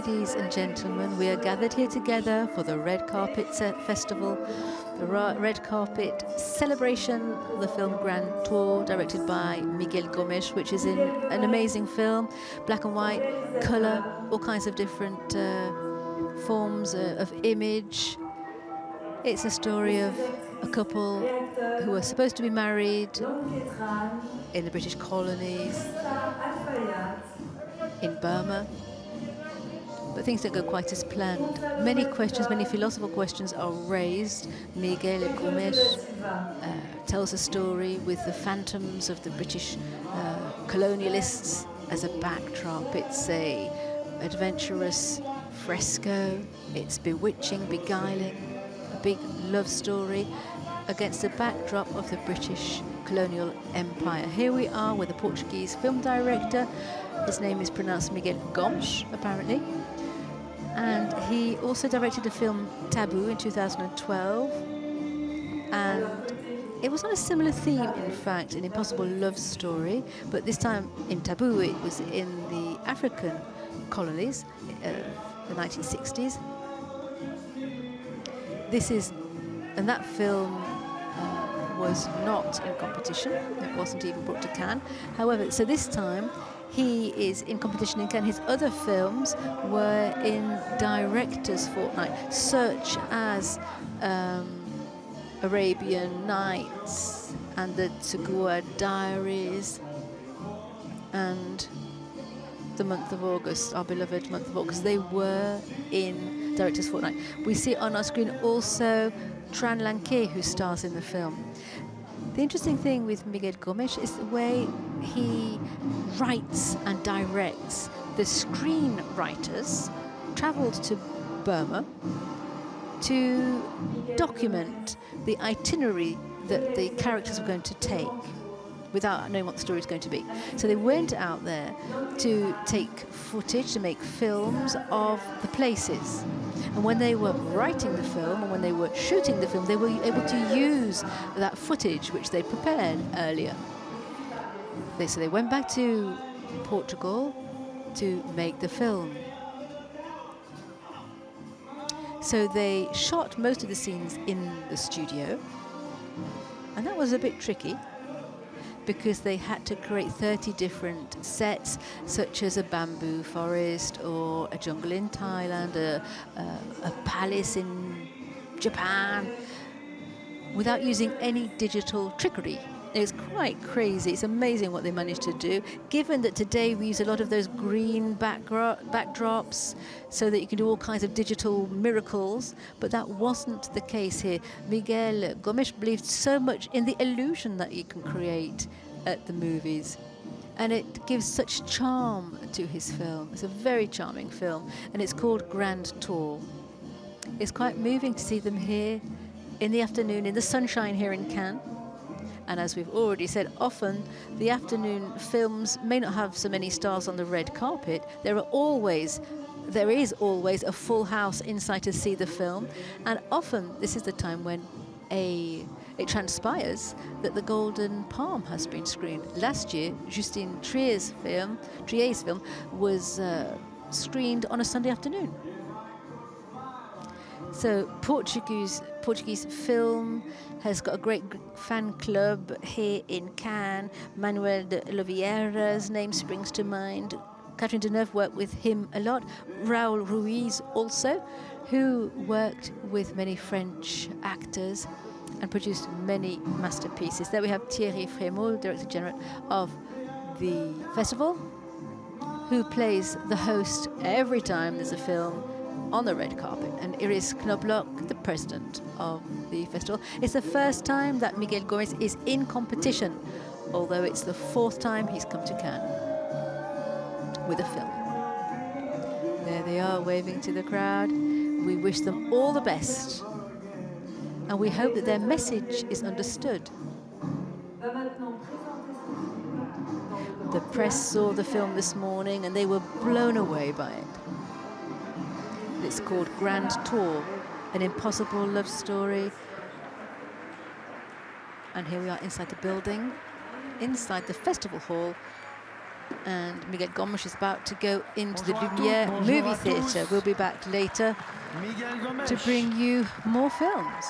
Ladies and gentlemen, we are gathered here together for the Red Carpet Festival, the Red Carpet celebration of the film Grand Tour, directed by Miguel Gomes, which is an amazing film, black and white, colour, all kinds of different forms of image. It's a story of a couple who are supposed to be married in the British colonies, in Burma. But things don't go quite as planned. Many questions, many philosophical questions are raised. Miguel Gomes tells a story with the phantoms of the British colonialists as a backdrop. It's a adventurous fresco. It's bewitching, beguiling, a big love story against the backdrop of the British colonial empire. Here we are with a Portuguese film director. His name is pronounced Miguel Gomes, apparently. And he also directed a film, Taboo, in 2012. And it was on a similar theme, in fact, an impossible love story. But this time in Taboo, it was in the African colonies, the 1960s. And that film was not in competition. It wasn't even brought to Cannes. However, so this time, he is in competition in Cannes. His other films were in Directors' Fortnight, such as Arabian Nights and the Tagua Diaries and the month of August, our beloved month of August. They were in Directors' Fortnight. We see on our screen also Tran, who stars in the film. The interesting thing with Miguel Gomes is the way he writes and directs. The screenwriters travelled to Burma to document the itinerary that the characters were going to take without knowing what the story was going to be. So they went out there to take footage, to make films of the places. And when they were writing the film and when they were shooting the film, they were able to use that footage which they prepared earlier. So they went back to Portugal to make the film. So they shot most of the scenes in the studio, and that was a bit tricky because they had to create 30 different sets, such as a bamboo forest or a jungle in Thailand, a palace in Japan, without using any digital trickery. It's quite crazy. It's amazing what they managed to do, given that today we use a lot of those green backdrops so that you can do all kinds of digital miracles, but that wasn't the case here. Miguel Gomes believed so much in the illusion that you can create at the movies, and it gives such charm to his film. It's a very charming film, and it's called Grand Tour. It's quite moving to see them here in the afternoon, in the sunshine here in Cannes. And as we've already said, often the afternoon films may not have so many stars on the red carpet. There is always a full house inside to see the film. And often this is the time when it transpires that the Golden Palm has been screened. Last year, Justine Trier's film was screened on a Sunday afternoon. So Portuguese film has got a great fan club here in Cannes. Manuel de Oliveira's name springs to mind. Catherine Deneuve worked with him a lot. Raúl Ruiz also, who worked with many French actors and produced many masterpieces. There we have Thierry Frémaux, Director General of the festival, who plays the host every time there's a film on the red carpet, and Iris Knobloch, the president of the festival. It's the first time that Miguel Gomes is in competition, although it's the fourth time he's come to Cannes with a film. There they are, waving to the crowd. We wish them all the best, and we hope that their message is understood. The press saw the film this morning and they were blown away by it. It's called Grand Tour, an impossible love story. And here we are inside the building, inside the festival hall, And Miguel Gomes is about to go into the Lumière movie theatre. We'll be back later to bring you more films.